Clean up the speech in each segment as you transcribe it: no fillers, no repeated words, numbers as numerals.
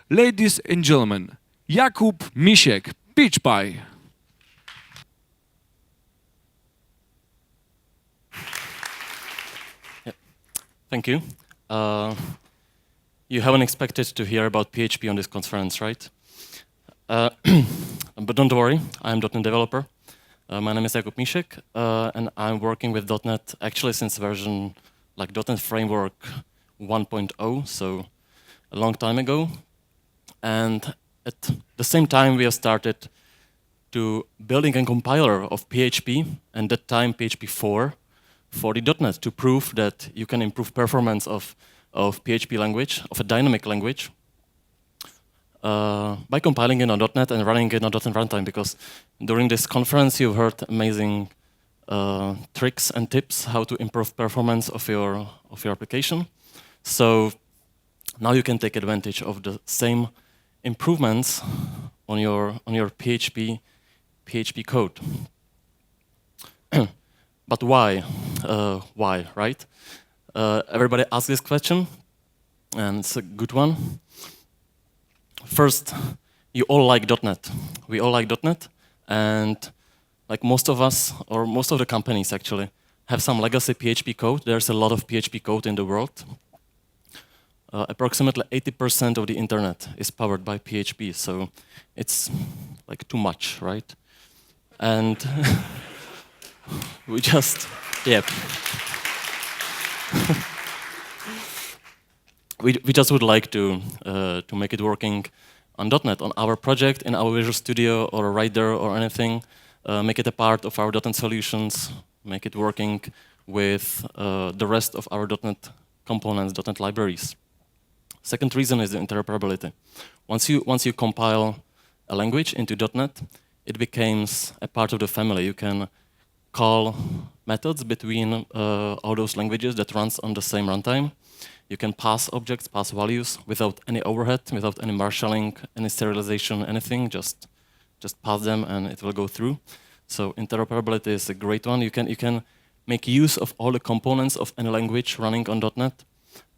Ladies and gentlemen, Jakub Míšek, PeachPie. Thank you. You haven't expected to hear about PHP on this conference, right? But don't worry, I'm a .NET developer. My name is Jakub Míšek, and I'm working with .NET actually since version like .NET Framework 1.0, so a long time ago. And at the same time, we have started to building a compiler of PHP, and that time PHP 4 for the .NET to prove that you can improve performance of PHP language, of a dynamic language, by compiling it on .NET and running it on .NET runtime. Because during this conference, you've heard amazing tricks and tips how to improve performance of your application. So now you can take advantage of the same improvements on your PHP code. But why? Why, right? Everybody asks this question, and it's a good one. First, you all like .NET. We all like .NET, and like most of us, or most of the companies actually, have some legacy PHP code. There's a lot of PHP code in the world. Approximately 80% of the internet is powered by PHP, so it's like too much, right? And we just, yeah. we just would like to make it working on .NET, on our project, in our Visual Studio or right there or anything. Make it a part of our .NET solutions. Make it working with the rest of our .NET components, .NET libraries. Second reason is the interoperability. Once you compile a language into .NET, it becomes a part of the family. You can call methods between all those languages that runs on the same runtime. You can pass objects, pass values without any overhead, without any marshalling, any serialization, anything. Just pass them and it will go through. So interoperability is a great one. You can make use of all the components of any language running on .NET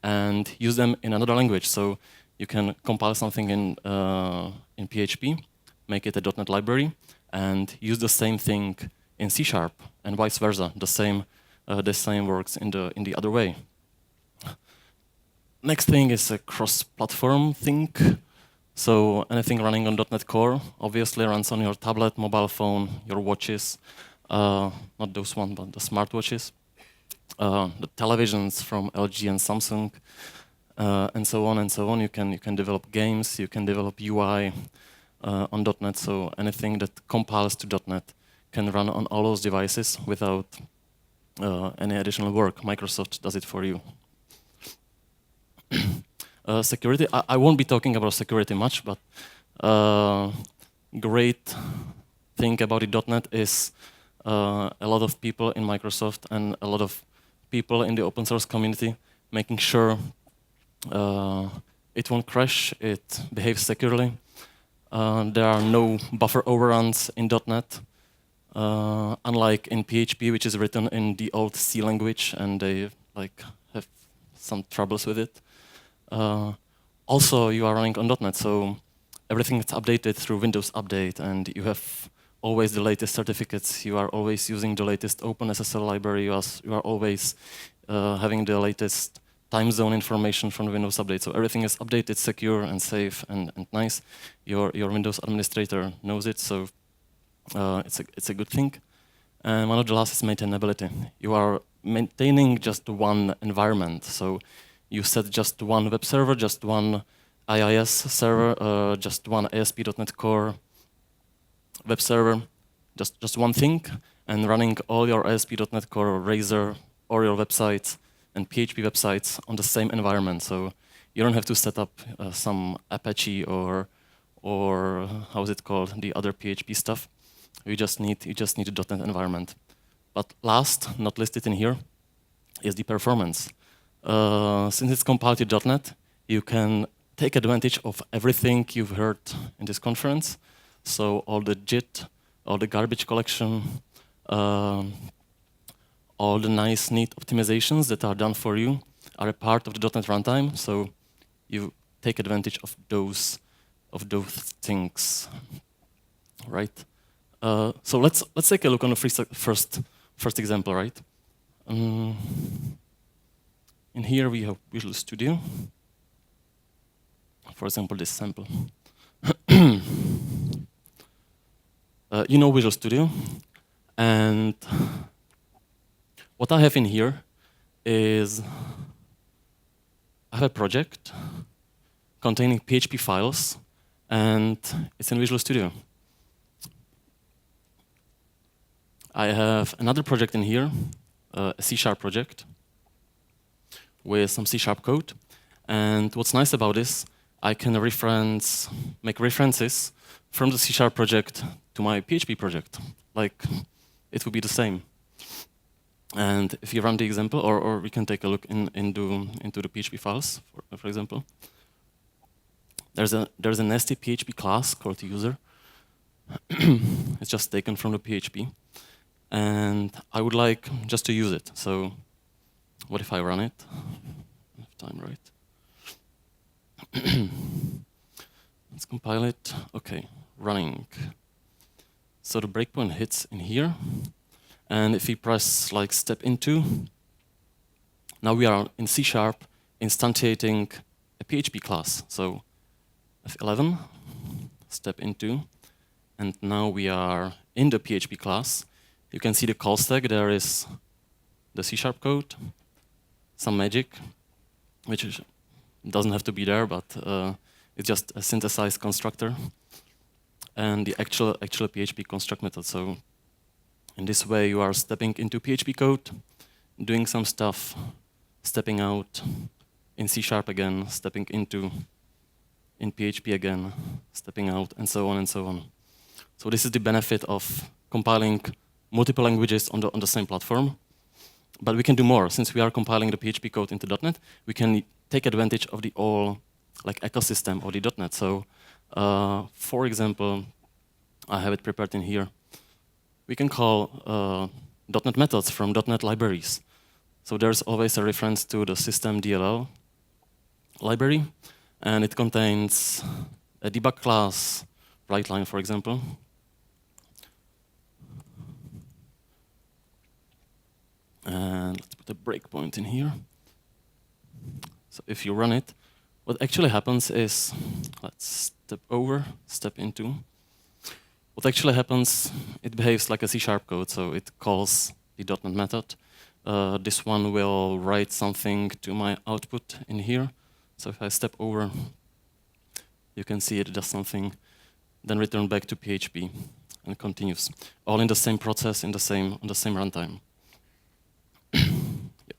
and use them in another language. So you can compile something in PHP, make it a .NET library, and use the same thing in C# and vice versa. The same works in the other way. Next thing is a cross-platform thing. So anything running on .NET Core obviously runs on your tablet, mobile phone, your watches, not those ones, but the smartwatches, the televisions from LG and Samsung, and so on and so on. You can develop games, you can develop UI on .NET. So anything that compiles to .NET can run on all those devices without any additional work. Microsoft does it for you. Security, I won't be talking about security much, but great thing about the .NET is a lot of people in Microsoft and a lot of people in the open source community making sure it won't crash, it behaves securely. There are no buffer overruns in .NET, unlike in PHP, which is written in the old C language, and they like have some troubles with it. Also, you are running on .NET, so everything is updated through Windows Update, and you have always the latest certificates. You are always using the latest OpenSSL library. You are always having the latest time zone information from the Windows Update. So everything is updated, secure, and safe, and nice. Your Windows administrator knows it, so it's a good thing. And one of the last is maintainability. You are maintaining just one environment, so you set just one web server, just one IIS server, just one ASP.NET Core web server, just one thing, and running all your ASP.NET Core, Razor, or your websites and PHP websites on the same environment. So you don't have to set up some Apache or how is it called, the other PHP stuff. You just need a .NET environment. But last, not listed in here, is the performance. Since it's compiled to .NET, you can take advantage of everything you've heard in this conference. So all the JIT, all the garbage collection, all the nice, neat optimizations that are done for you are a part of the .NET runtime. So you take advantage of those things, right? So let's take a look on the first example, right? In here we have Visual Studio. For example, this sample. You know Visual Studio, and what I have in here is I have a project containing PHP files, and it's in Visual Studio. I have another project in here, a C# project with some C# code. And what's nice about this, I can make references from the C# project to my PHP project. Like, it would be the same. And if you run the example, or we can take a look into the PHP files, for example. There's a nasty PHP class called user. It's just taken from the PHP. And I would like just to use it. So what if I run it? I have time, right? Let's compile it. OK, running. So the breakpoint hits in here. And if we press like step into, now we are in C# instantiating a PHP class. So F11, step into, and now we are in the PHP class. You can see the call stack. There is the C# code, some magic, which doesn't have to be there, but it's just a synthesized constructor, and the actual PHP construct method. So in this way, you are stepping into PHP code, doing some stuff, stepping out in C# again, stepping into in PHP again, stepping out, and so on and so on. So this is the benefit of compiling multiple languages on the same platform. But we can do more. Since we are compiling the PHP code into .NET, we can take advantage of the whole ecosystem of the .NET. So, for example, I have it prepared in here. We can call .NET methods from .NET libraries. So there's always a reference to the system DLL library, and it contains a debug class, WriteLine, for example. And let's put a breakpoint in here. So if you run it, what actually happens is, let's step over, step into. What actually happens, it behaves like a C# code, so it calls the .NET method. This one will write something to my output in here. So if I step over, you can see it does something, then return back to PHP, and continues. All in the same process, on the same runtime. Yep.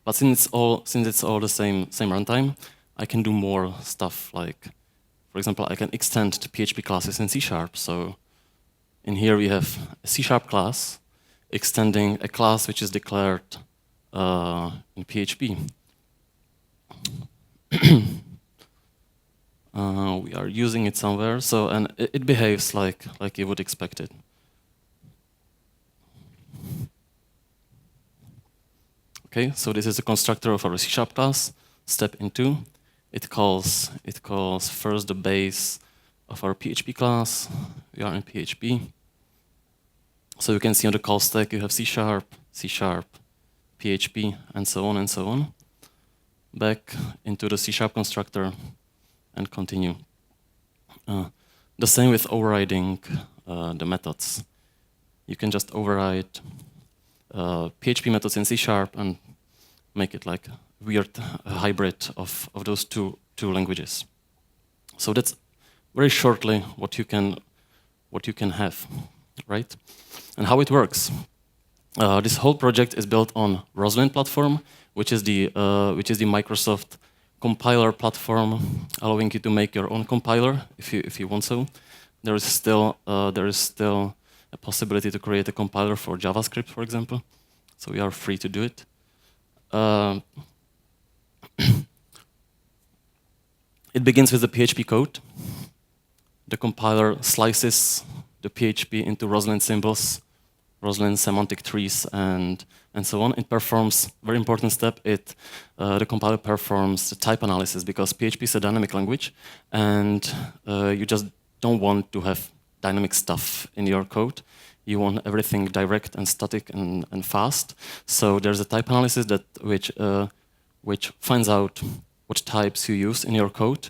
But since it's all the same runtime, I can do more stuff. Like, for example, I can extend the PHP classes in C#. So in here we have a C# class extending a class which is declared in PHP. We are using it somewhere, so and it behaves like you would expect it. Okay, so this is a constructor of our C# class. Step into, it calls first the base of our PHP class. We are in PHP. So you can see on the call stack you have C#, PHP, and so on and so on. Back into the C# constructor and continue. The same with overriding the methods. You can just override PHP methods in C# and make it like a weird hybrid of those two languages. So that's very shortly what you can have, right? And how it works. This whole project is built on Roslyn platform, which is the Microsoft compiler platform, allowing you to make your own compiler if you want so. There is still a possibility to create a compiler for JavaScript, for example. So we are free to do it. It begins with the PHP code. The compiler slices the PHP into Roslyn symbols Roslyn semantic trees and so on. It performs, very important step, the compiler performs the type analysis because PHP is a dynamic language and you just don't want to have dynamic stuff in your code. You want everything direct and static and fast. So there's a type analysis which finds out what types you use in your code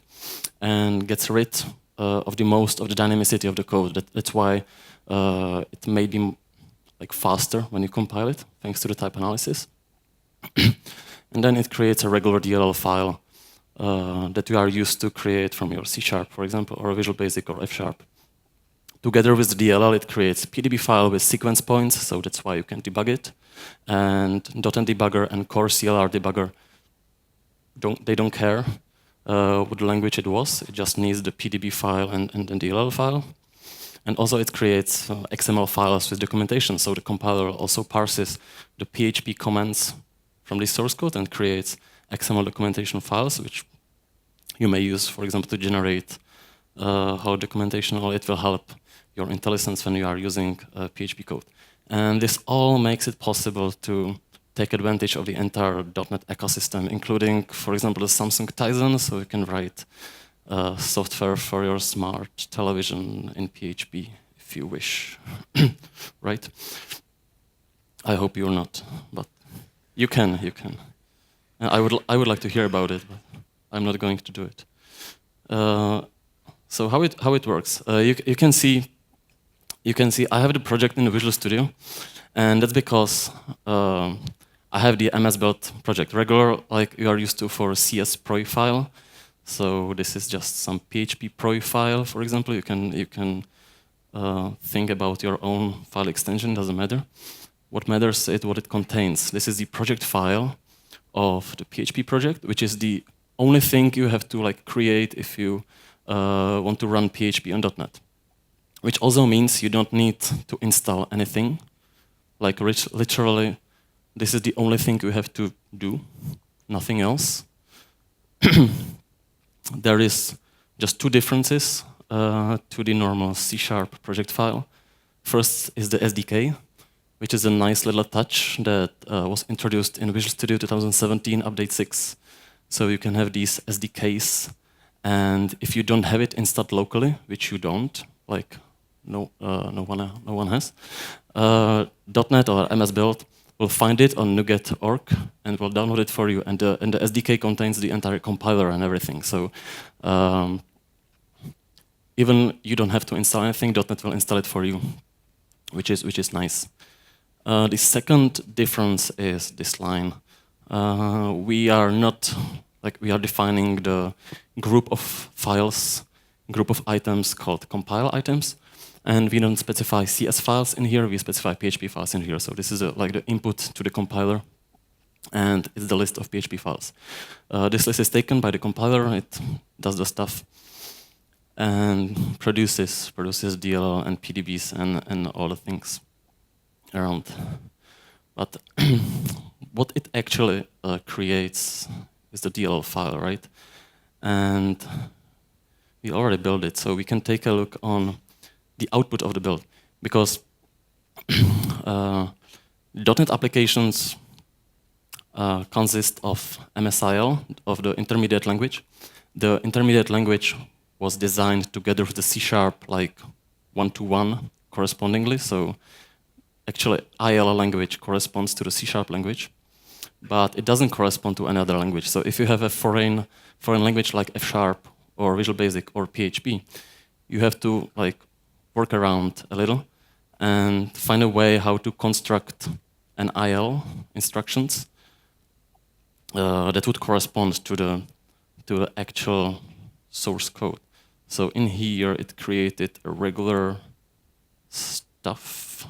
and gets rid of the most of the dynamicity of the code. That's why it may be like faster when you compile it, thanks to the type analysis. And then it creates a regular DLL file that you are used to create from your C#, for example, or Visual Basic or F#. Together with the DLL, it creates a PDB file with sequence points, so that's why you can debug it. And .NET debugger and core CLR debugger, they don't care what language it was. It just needs the PDB file and the DLL file. And also it creates XML files with documentation, so the compiler also parses the PHP commands from the source code and creates XML documentation files, which you may use, for example, to generate how documentation, or it will help your IntelliSense when you are using PHP code. And this all makes it possible to take advantage of the entire .NET ecosystem, including, for example, the Samsung Tizen, so you can write software for your smart television in PHP if you wish, right? I hope you're not, but you can. And I would like to hear about it, but I'm not going to do it. So how it works? You can see I have the project in the Visual Studio, and that's because I have the MS Build project regular, like you are used to for CS profile. So this is just some PHP profile, for example. You can think about your own file extension, doesn't matter. What matters is what it contains. This is the project file of the PHP project, which is the only thing you have to create if you want to run PHP on .NET. Which also means you don't need to install anything. Like literally, this is the only thing you have to do, nothing else. There is just two differences to the normal C# project file. First is the SDK, which is a nice little touch that was introduced in Visual Studio 2017 Update 6. So you can have these SDKs, and if you don't have it installed locally, which you don't, like no one has, .NET or MS Build will find it on NuGet.org and will download it for you. And the SDK contains the entire compiler and everything. So even you don't have to install anything, .NET will install it for you, which is nice. The second difference is this line. We are defining the group of files, group of items called compile items. And we don't specify CS files in here, we specify PHP files in here. So this is like the input to the compiler, and it's the list of PHP files. This list is taken by the compiler, it does the stuff, and produces DLL and PDBs and all the things around. But what it actually creates is the DLL file, right? And we already built it, so we can take a look on the output of the build, because .NET applications consist of MSIL, of the intermediate language. The intermediate language was designed together with the C# like one-to-one correspondingly. So actually, IL language corresponds to the C# language, but it doesn't correspond to another language. So if you have a foreign language like F# or Visual Basic or PHP, you have to work around a little and find a way how to construct an IL instructions that would correspond to the actual source code. So in here, it created a regular stuff,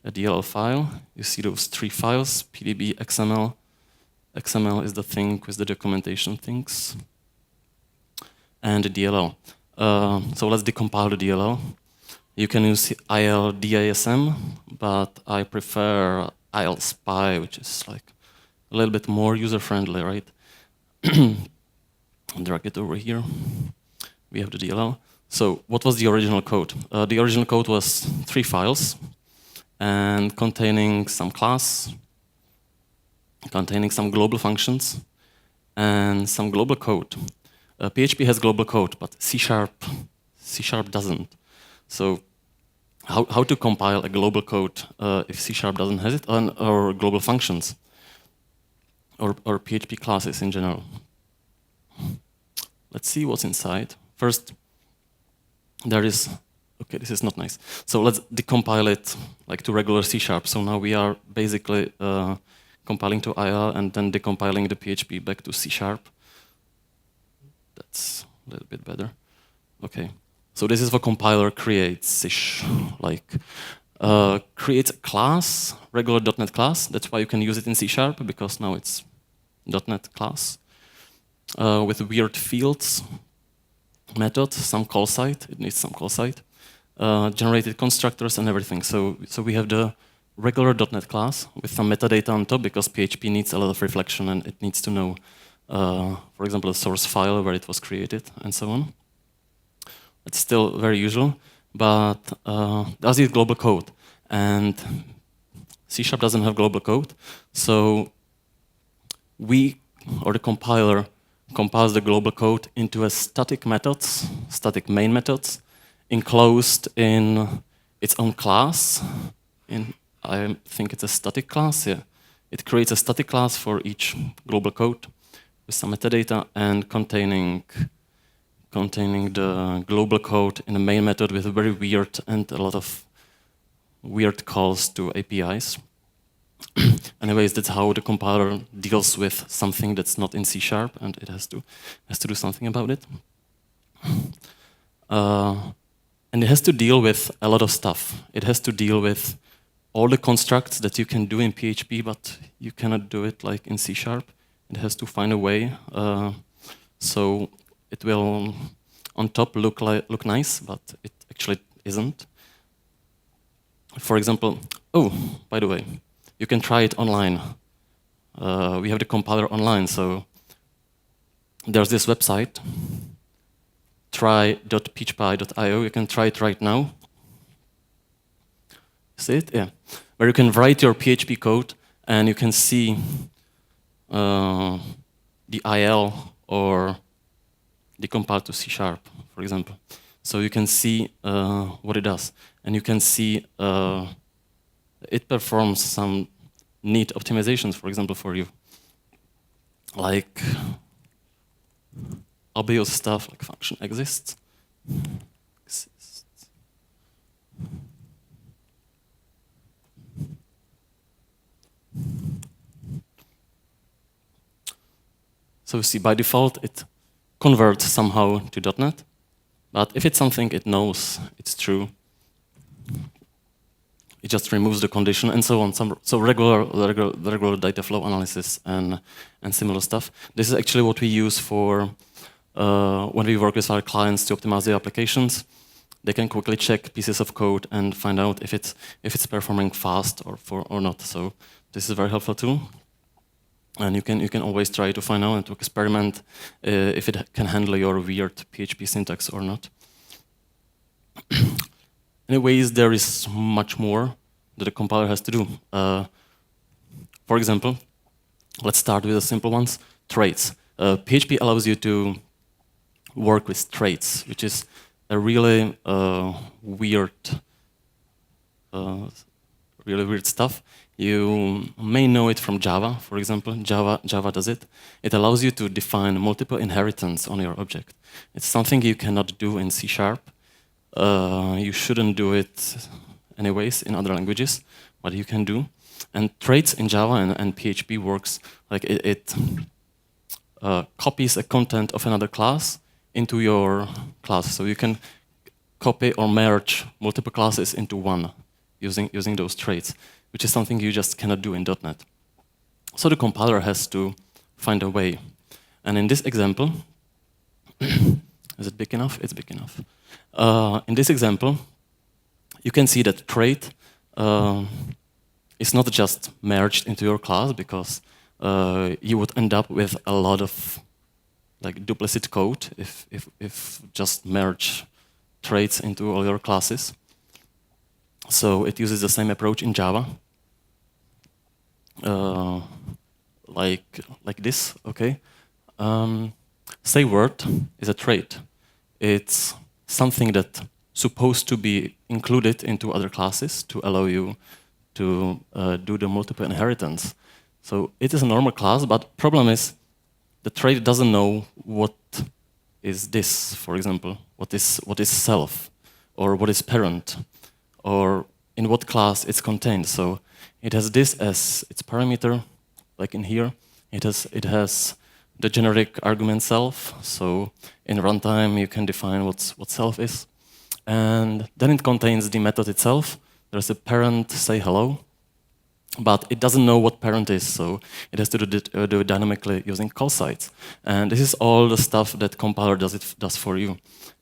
a DLL file. You see those three files, PDB, XML. XML is the thing with the documentation things, and the DLL. So let's decompile the DLL. You can use ILDISM, but I prefer ILSpy, which is a little bit more user-friendly, right? Drag it over here. We have the DLL. So what was the original code? The original code was 3 files, and containing some class, containing some global functions, and some global code. PHP has global code, but C# doesn't. So how to compile a global code if C# doesn't have it, or global functions, or PHP classes in general? Let's see what's inside. First, there is, okay, this is not nice. So let's decompile it like to regular C#. So now we are basically compiling to IL and then decompiling the PHP back to C#. That's a little bit better. Okay. So this is what compiler creates-ish. Like creates a class, regular .NET class. That's why you can use it in C#, because now it's .NET class. With weird fields, method, some call site, it needs some call site, generated constructors and everything. So we have the regular .NET class with some metadata on top, because PHP needs a lot of reflection and it needs to know, for example, the source file where it was created and so on. It's still very usual, but does it global code? And C# doesn't have global code, so we, or the compiler, compiles the global code into a static methods, static main methods, enclosed in its own class. I think it's a static class, yeah. It creates a static class for each global code with some metadata and containing the global code in the main method with a very weird and a lot of weird calls to APIs. Anyways, that's how the compiler deals with something that's not in C#, and it has to do something about it. And it has to deal with a lot of stuff. It has to deal with all the constructs that you can do in PHP, but you cannot do it like in C#. It has to find a way. So it will, on top, look nice, but it actually isn't. For example, oh, by the way, you can try it online. We have the compiler online, so there's this website, try.peachpie.io. You can try it right now. See it? Yeah. Where you can write your PHP code and you can see the IL or decompile to C#, for example. So you can see what it does. And you can see it performs some neat optimizations, for example, for you. Like obvious stuff, like function exists. So you see, by default, it converts somehow to .NET. But if it's something it knows it's true, it just removes the condition and so on. So regular data flow analysis and similar stuff. This is actually what we use for when we work with our clients to optimize their applications. They can quickly check pieces of code and find out if it's performing fast or not. So this is very helpful too. And you can always try to find out and to experiment if it can handle your weird PHP syntax or not. Anyways, there is much more that the compiler has to do. For example, let's start with the simple ones, traits. PHP allows you to work with traits, which is a really weird stuff. You may know it from Java, for example. Java does it. It allows you to define multiple inheritance on your object. It's something you cannot do in C#. You shouldn't do it anyways in other languages, but you can do. And traits in Java and PHP works like it copies a content of another class into your class. So you can copy or merge multiple classes into one using those traits, which is something you just cannot do in .NET. So the compiler has to find a way. And in this example, is it big enough? It's big enough. In this example, you can see that trait is not just merged into your class, because you would end up with a lot of like duplicate code if just merge traits into all your classes. So it uses the same approach in Java, like this. Okay. Say word is a trait. It's something that's supposed to be included into other classes to allow you to do the multiple inheritance. So it is a normal class, but problem is the trait doesn't know what is this, for example, what is self, or what is parent, or in what class it's contained. So it has this as its parameter, like in here. It has the generic argument self. So in runtime you can define what self is, and then it contains the method itself. There's a parent, say hello, but it doesn't know what parent is, so it has to do it dynamically using call sites. And this is all the stuff that compiler does for you.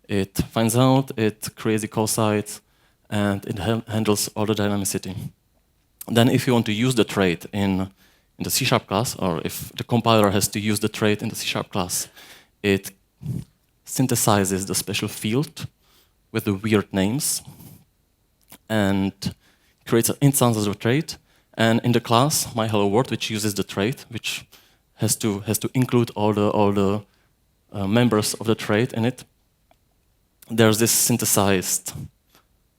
It finds out, it creates the call sites, and it handles all the dynamicity. Then if you want to use the trait in the C# class, or if the compiler has to use the trait in the C# class, it synthesizes the special field with the weird names and creates an instance of the trait. And in the class, my hello world, which uses the trait, which has to include all the members of the trait in it, there's this synthesized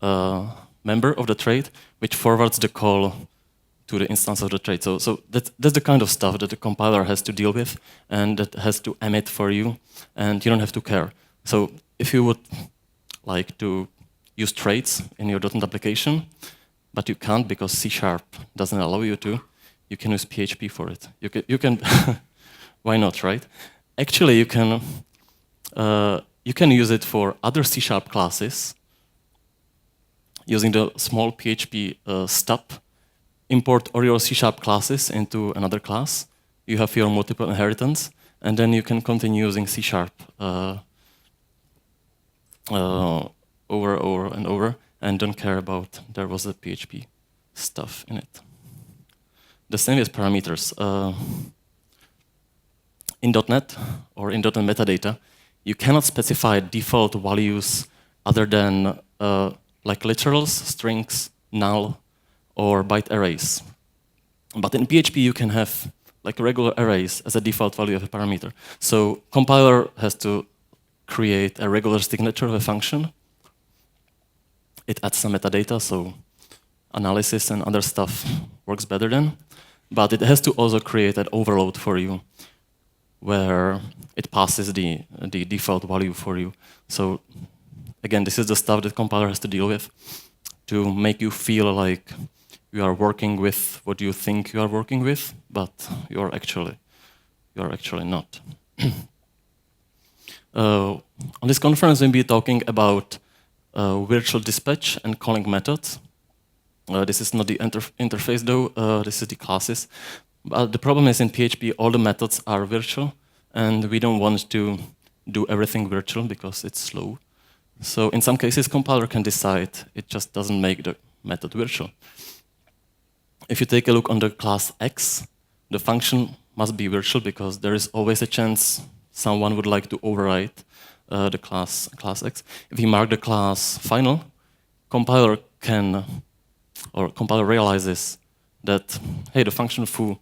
member of the trait which forwards the call to the instance of the trait. So that's the kind of stuff that the compiler has to deal with and that has to emit for you, and you don't have to care. So if you would like to use traits in your .NET application, but you can't because C# doesn't allow you to, you can use PHP for it. You can why not, right? Actually, you can use it for other C# classes using the small PHP stub. Import all your C# classes into another class. You have your multiple inheritance, and then you can continue using C# over and over, and don't care about there was a PHP stuff in it. The same with parameters. In .NET or in .NET metadata, you cannot specify default values other than like literals, strings, null, or byte arrays. But in PHP, you can have like regular arrays as a default value of a parameter. So compiler has to create a regular signature of a function. It adds some metadata, so analysis and other stuff works better then. But it has to also create an overload for you, where it passes the default value for you. So again, this is the stuff that compiler has to deal with to make you feel like you are working with what you think you are working with, but you're actually not. On this conference, we'll be talking about virtual dispatch and calling methods. This is not the interface though, this is the classes. But the problem is in PHP, all the methods are virtual, and we don't want to do everything virtual because it's slow. So in some cases, compiler can decide it just doesn't make the method virtual. If you take a look on the class X, the function must be virtual because there is always a chance someone would like to override the class X. If we mark the class final, compiler realizes that, hey, the function foo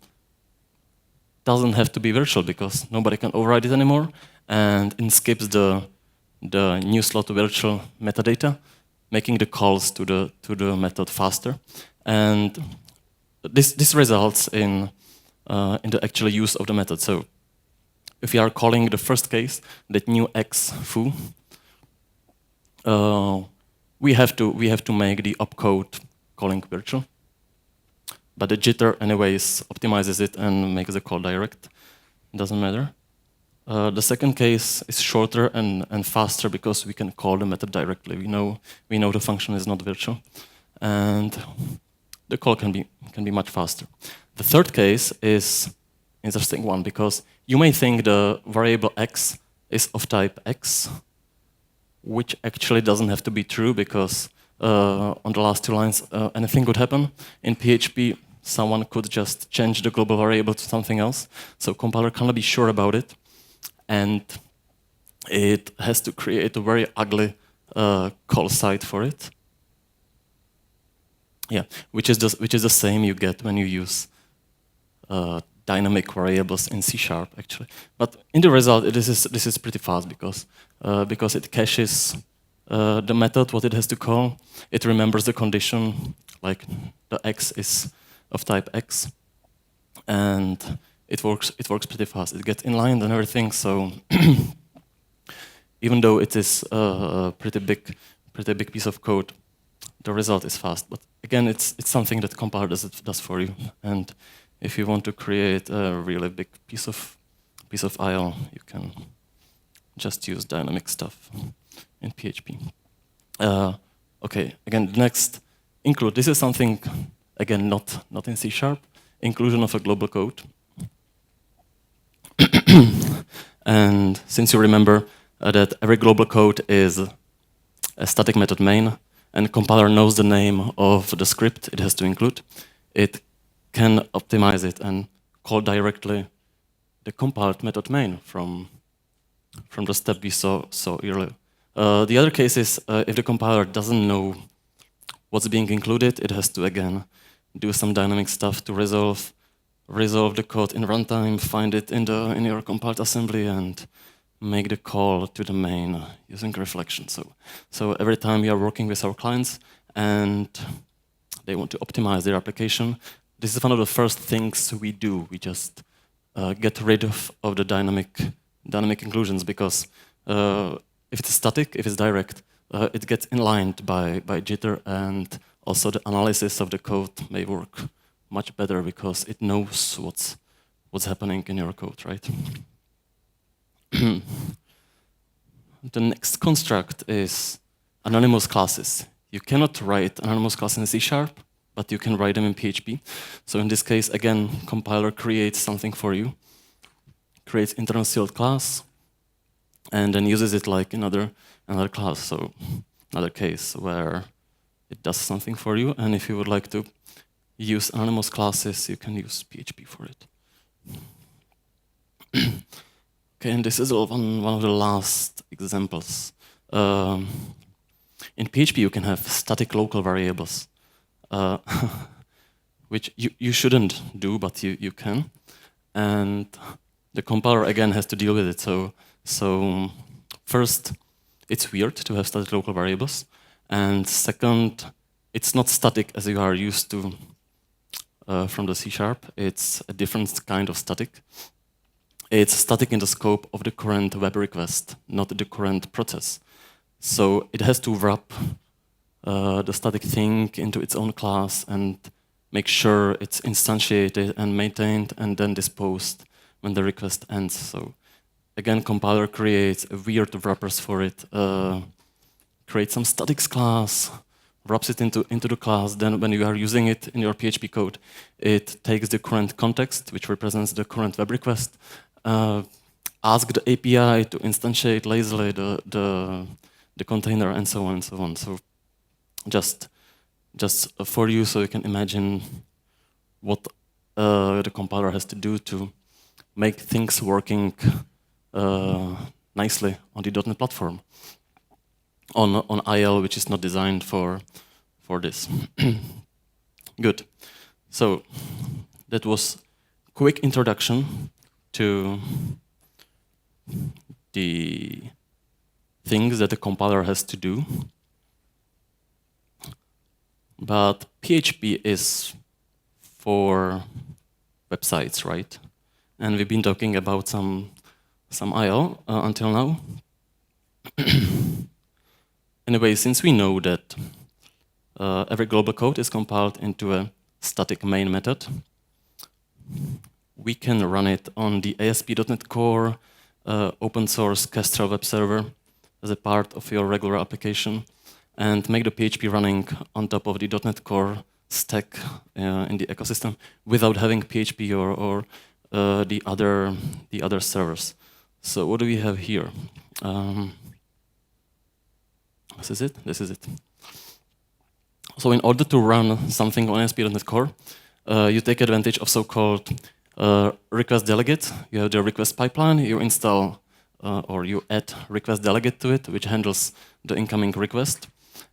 doesn't have to be virtual because nobody can override it anymore, and it skips the new slot virtual metadata, making the calls to the method faster. And this results in the actual use of the method. So if we are calling the first case, that new x foo, we have to make the opcode calling virtual. But the jitter anyways optimizes it and makes the call direct. It doesn't matter. The second case is shorter and faster because we can call the method directly. We know the function is not virtual, and the call can be much faster. The third case is an interesting one because you may think the variable x is of type x, which actually doesn't have to be true because on the last two lines anything could happen. In PHP, someone could just change the global variable to something else, so compiler cannot be sure about it. And it has to create a very ugly call site for it. Yeah, which is the same you get when you use dynamic variables in C#, actually. But in the result, this is pretty fast because it caches the method, what it has to call. It remembers the condition, like the x is of type x, and it works pretty fast. It gets inlined and everything. So even though it is a pretty big piece of code, the result is fast. But again, it's something that compiler does for you. And if you want to create a really big piece of IO, you can just use dynamic stuff in PHP. Okay, again, the next include. This is something, again, not in C#. Inclusion of a global code. And since you remember that every global code is a static method main, and compiler knows the name of the script it has to include, it can optimize it and call directly the compiled method main from the step we saw earlier. The other case is if the compiler doesn't know what's being included, it has to again do some dynamic stuff to resolve the code in runtime, find it in your compiled assembly, and make the call to the main using reflection. So every time you are working with our clients and they want to optimize their application, this is one of the first things we do. We just get rid of the dynamic inclusions, because if it's static, if it's direct, it gets inlined by jitter, and also the analysis of the code may work much better because it knows what's happening in your code, right? The next construct is anonymous classes. You cannot write anonymous classes in C#, but you can write them in PHP. So in this case, again, compiler creates something for you, creates internal sealed class, and then uses it like another class. So another case where it does something for you, and if you would like to use anonymous classes, you can use PHP for it. Okay, and this is one of the last examples. In PHP, you can have static local variables, which you shouldn't do, but you can. And the compiler, again, has to deal with it. So first, it's weird to have static local variables. And second, it's not static as you are used to from the C#. It's a different kind of static. It's static in the scope of the current web request, not the current process. So it has to wrap the static thing into its own class and make sure it's instantiated and maintained and then disposed when the request ends. So again, compiler creates weird wrappers for it, creates some statics class, wraps it into the class. Then when you are using it in your PHP code, it takes the current context, which represents the current web request, ask the API to instantiate lazily the container, and so on and so on. So just for you, so you can imagine what the compiler has to do to make things working nicely on the .NET platform, on IL, which is not designed for this. Good. So that was quick introduction to the things that the compiler has to do. But PHP is for websites, right? And we've been talking about some IO until now. Anyway, since we know that every global code is compiled into a static main method, we can run it on the ASP.NET Core open source Kestrel web server as a part of your regular application, and make the PHP running on top of the .NET Core stack in the ecosystem without having PHP or the other servers. So what do we have here? This is it. This is it. So in order to run something on ASP.NET Core, you take advantage of so-called request delegate. You have the request pipeline. You install or you add request delegate to it, which handles the incoming request,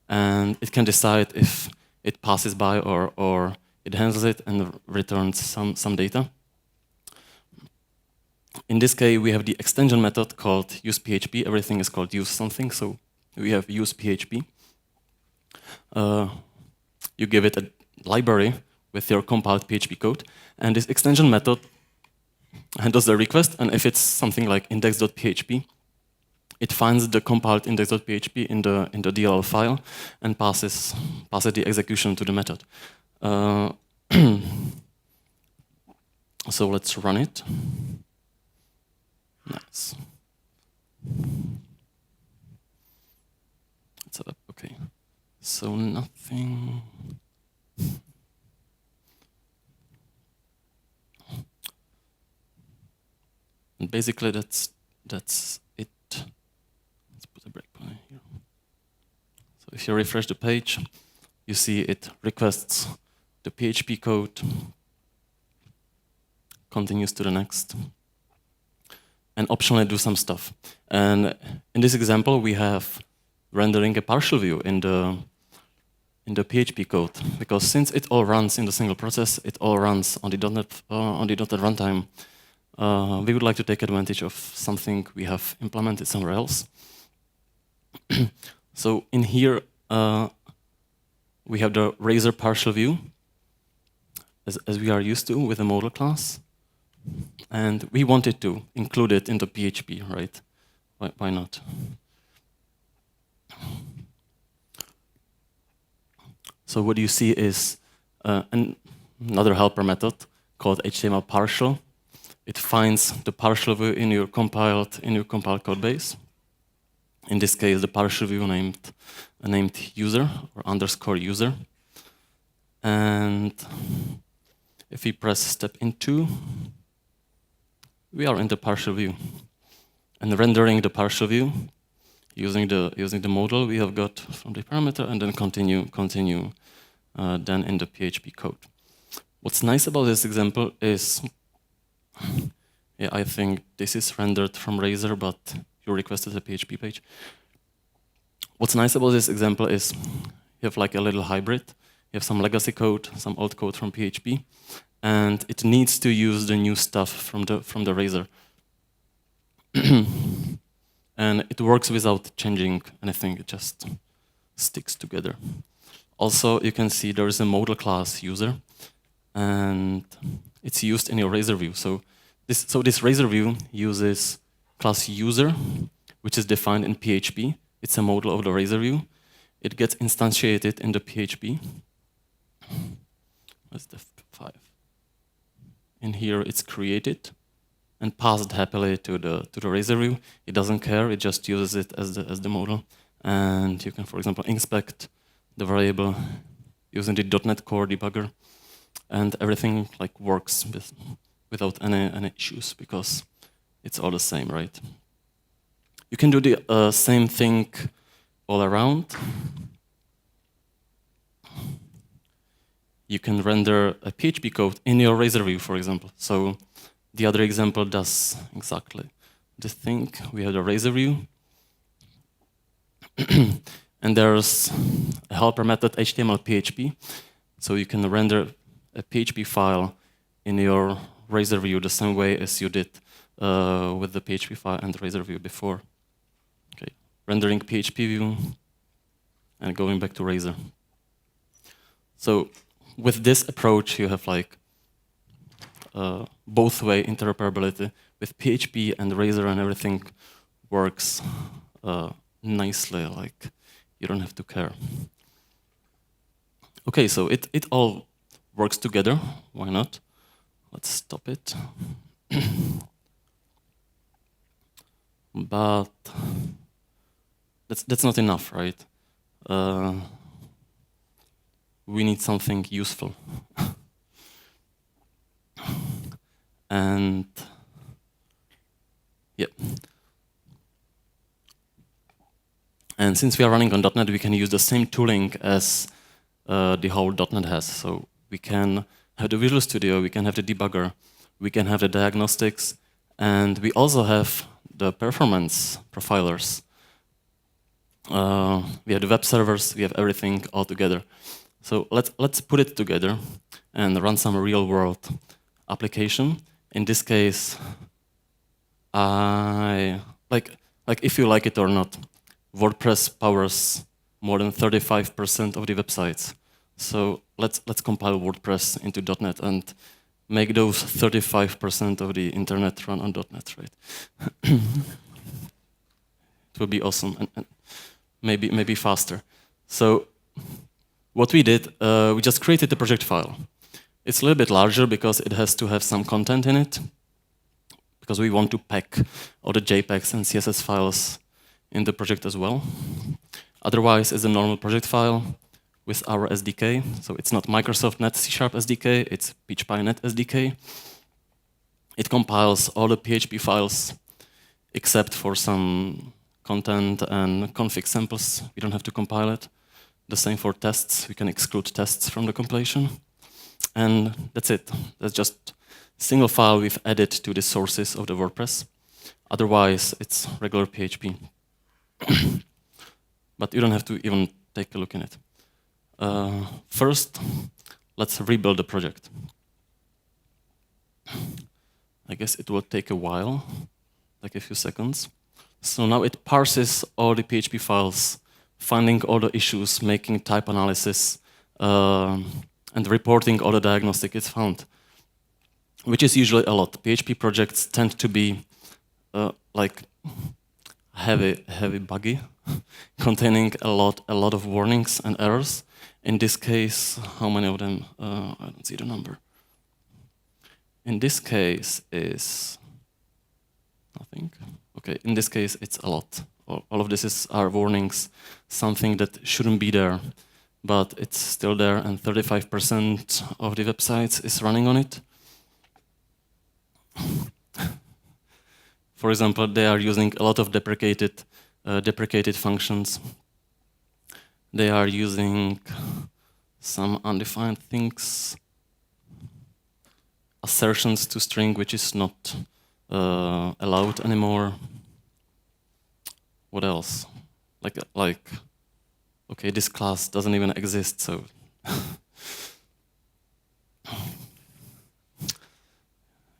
and it can decide if it passes by or it handles it and returns some data. In this case, we have the extension method called usePHP. Everything is called use something, so we have usePHP. You give it a library with your compiled PHP code, and this extension method handles the request, and if it's something like index.php, it finds the compiled index.php in the DLL file and passes the execution to the method. So let's run it. Nice. It's up, okay. So nothing. And basically that's it. Let's put a breakpoint here. So if you refresh the page, you see it requests the PHP code, continues to the next, and optionally do some stuff. And in this example, we have rendering a partial view in the PHP code, because since it all runs in the single process, it all runs on the Dotnet runtime. We would like to take advantage of something we have implemented somewhere else. So in here, we have the Razor partial view, as we are used to with a model class. And we wanted to include it in the PHP, right? Why not? So what you see is another helper method called HTML partial. It finds the partial view in your compiled code base. In this case, the partial view named user or underscore user. And if we press step into, we are in the partial view. And rendering the partial view using the model we have got from the parameter, and then continue then in the PHP code. What's nice about this example is, yeah, I think this is rendered from Razor, but you requested a PHP page. What's nice about this example is you have like a little hybrid. You have some legacy code, some old code from PHP, and it needs to use the new stuff from the Razor. And it works without changing anything, it just sticks together. Also, you can see there is a model class user, and it's used in your Razor view. So this Razor view uses class user, which is defined in PHP. It's a model of the Razor view. It gets instantiated in the PHP. What's the 5? In here, it's created and passed happily to the Razor view. It doesn't care. It just uses it as the model. And you can, for example, inspect the variable using the .NET Core debugger, and everything like works without any issues because it's all the same, right? You can do the same thing all around. You can render a PHP code in your Razor view, for example. So the other example does exactly this thing. We have the Razor view. And there's a helper method, HTML PHP. So you can render a PHP file in your Razor view the same way as you did with the PHP file and the Razor view before. Okay, rendering PHP view and going back to Razor. So with this approach, you have like both-way interoperability with PHP and Razor, and everything works nicely. Like you don't have to care. Okay, so it all works together. Why not? Let's stop it. But that's not enough, right? We need something useful. And yeah. And since we are running on .NET, we can use the same tooling as the whole .NET has. So we can have the Visual Studio, we can have the debugger, we can have the diagnostics, and we also have the performance profilers. We have the web servers, we have everything all together. So let's put it together and run some real-world application. In this case, like if you like it or not, WordPress powers more than 35% of the websites. So let's compile WordPress into .NET and make those 35% of the internet run on .NET, right? It will be awesome and maybe faster. So what we did, we just created a project file. It's a little bit larger because it has to have some content in it, because we want to pack all the JPEGs and CSS files in the project as well. Otherwise, it's a normal project file with our SDK. So it's not Microsoft Net C# SDK, it's PeachPie Net SDK. It compiles all the PHP files except for some content and config samples. We don't have to compile it. The same for tests. We can exclude tests from the compilation. And that's it. That's just a single file we've added to the sources of the WordPress. Otherwise, it's regular PHP. But you don't have to even take a look in it. First, let's rebuild the project. I guess it will take a while, like a few seconds. So now it parses all the PHP files, finding all the issues, making type analysis, and reporting all the diagnostics it's found, which is usually a lot. PHP projects tend to be like heavy buggy, containing a lot of warnings and errors. In this case, how many of them? I don't see the number. In this case is nothing. Okay, in this case it's a lot. All of this are warnings, something that shouldn't be there, but it's still there, and 35% of the websites is running on it. For example, they are using a lot of deprecated functions. They are using some undefined things, assertions to string, which is not allowed anymore. What else? Like, okay, this class doesn't even exist, so.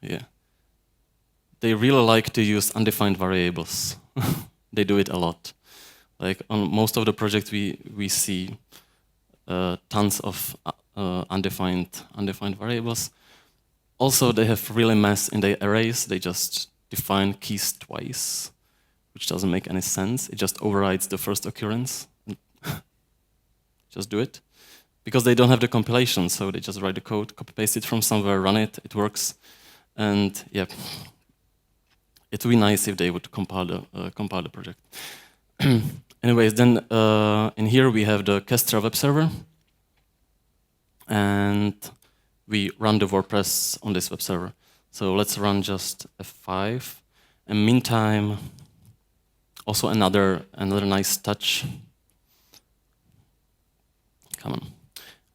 Yeah. They really like to use undefined variables. They do it a lot. Like on most of the projects we see tons of undefined variables. Also, they have really mess in their arrays. They just define keys twice, which doesn't make any sense. It just overrides the first occurrence. Just do it. Because they don't have the compilation, so they just write the code, copy paste it from somewhere, run it, it works. And yeah, it would be nice if they would compile the project. Anyways, then in here we have the Kestra web server, and we run the WordPress on this web server. So let's run just F5. And meantime, also another nice touch. Come on,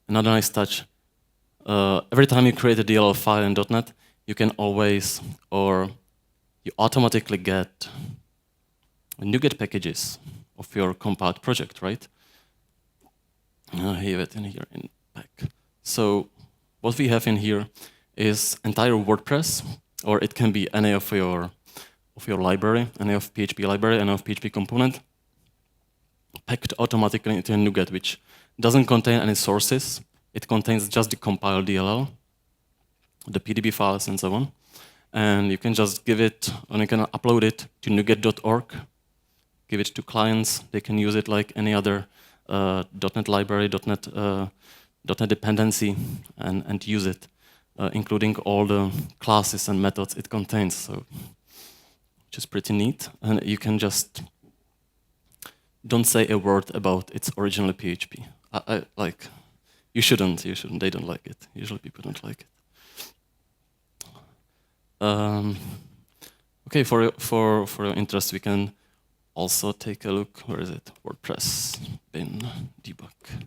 another nice touch. Every time you create a DLL file in .NET, you can always, or you automatically get NuGet packages of your compiled project, right? I have it in here in pack. So what we have in here is entire WordPress, or it can be any of your library, any of PHP library, any of PHP component, packed automatically into a NuGet, which doesn't contain any sources. It contains just the compiled DLL, the PDB files, and so on. And you can just give it, and you can upload it to nuget.org, give it to clients. They can use it like any other .NET library, .NET dependency, and use it, including all the classes and methods it contains. So, which is pretty neat. And you can just don't say a word about its original PHP. Like, you shouldn't. They don't like it. Usually people don't like it. Okay, for your interest, we can also take a look. Where is it? WordPress bin debug.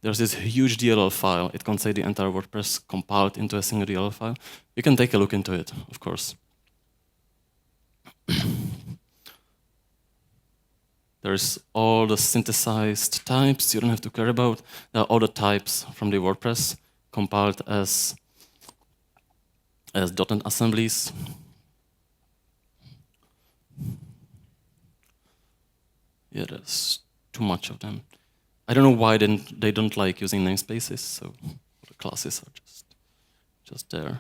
There's this huge DLL file. It contains the entire WordPress compiled into a single DLL file. You can take a look into it, of course. There's all the synthesized types you don't have to care about. There are all the types from the WordPress compiled as .NET assemblies. Yeah, there's too much of them. I don't know why they don't like using namespaces, so the classes are just there.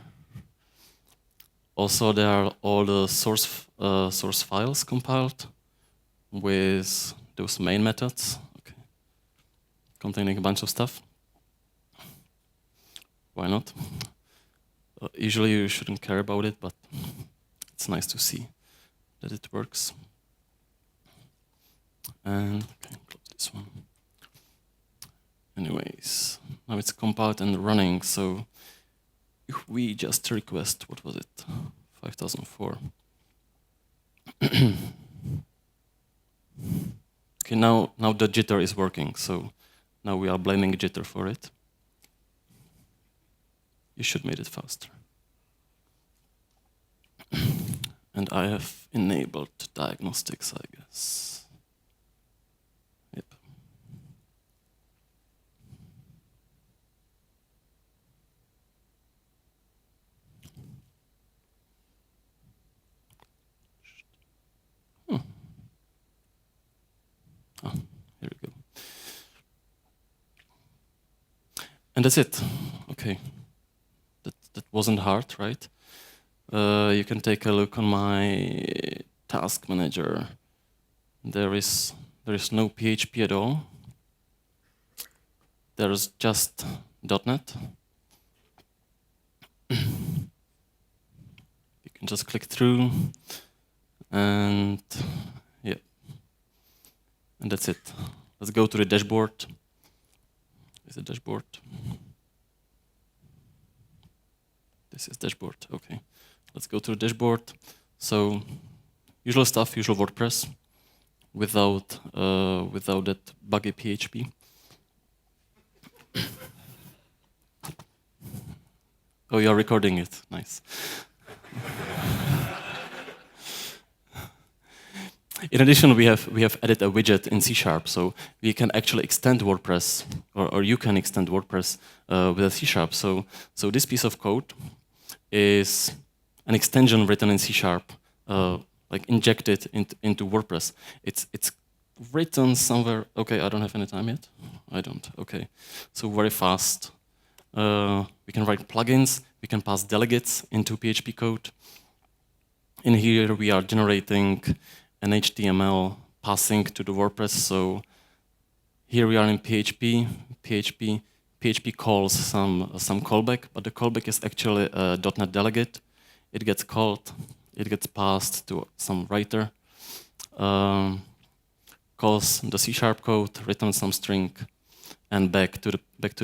Also, there are all the source files compiled with those main methods, okay, containing a bunch of stuff. Why not? Usually you shouldn't care about it, but it's nice to see that it works. And okay, close this one. Anyways, now it's compiled and running, so if we just request, what was it, 5004. Okay, now the jitter is working, so now we are blaming jitter for it. You should make it faster. And I have enabled diagnostics, I guess. Yep. Oh, here we go. And that's it. Okay. That wasn't hard, right? You can take a look on my task manager. There is no PHP at all. There's just .NET. You can just click through, and yeah, and that's it. Let's go to the dashboard. Is the dashboard? This is dashboard. Okay. Let's go to the dashboard. So, usual stuff, usual WordPress, without that buggy PHP. Oh, you're recording it. Nice. In addition, we have added a widget in C#, so we can actually extend WordPress, or you can extend WordPress with a C#. So this piece of code is an extension written in C#, like injected into WordPress. It's written somewhere. Okay, I don't have any time yet. I don't. Okay, so very fast. We can write plugins. We can pass delegates into PHP code. In here, we are generating an HTML passing to the WordPress. So here we are in PHP. PHP calls some callback, but the callback is actually a .NET delegate. It gets called, it gets passed to some writer, calls the C# code, returns some string, and back to the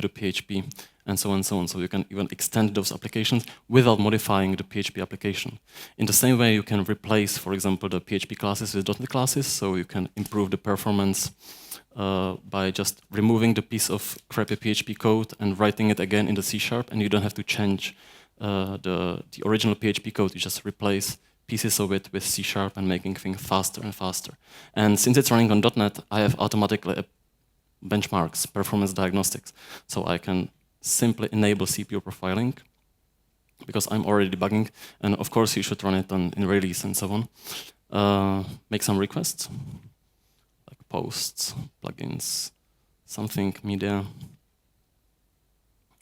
PHP, and so on and so on. So you can even extend those applications without modifying the PHP application. In the same way, you can replace, for example, the PHP classes with .NET classes, so you can improve the performance by just removing the piece of crappy PHP code and writing it again in the C#, and you don't have to change the original PHP code. You just replace pieces of it with C# and making things faster and faster. And since it's running on .NET, I have automatically benchmarks, performance diagnostics. So I can simply enable CPU profiling because I'm already debugging. And of course, you should run it in release and so on. Make some requests, like posts, plugins, something, media.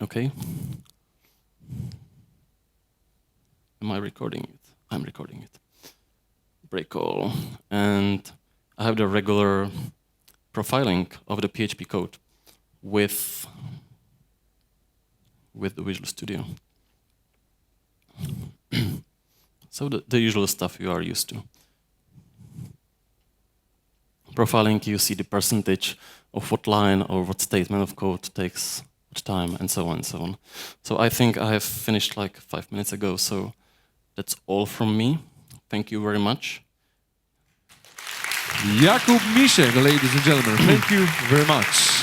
Okay. Am I recording it? I'm recording it. Break all. And I have the regular profiling of the PHP code with the Visual Studio. So the usual stuff you are used to. Profiling, you see the percentage of what line or what statement of code takes what time, and so on and so on. So I think I have finished like 5 minutes ago, so that's all from me. Thank you very much. Jakub Míšek, ladies and gentlemen, thank you very much.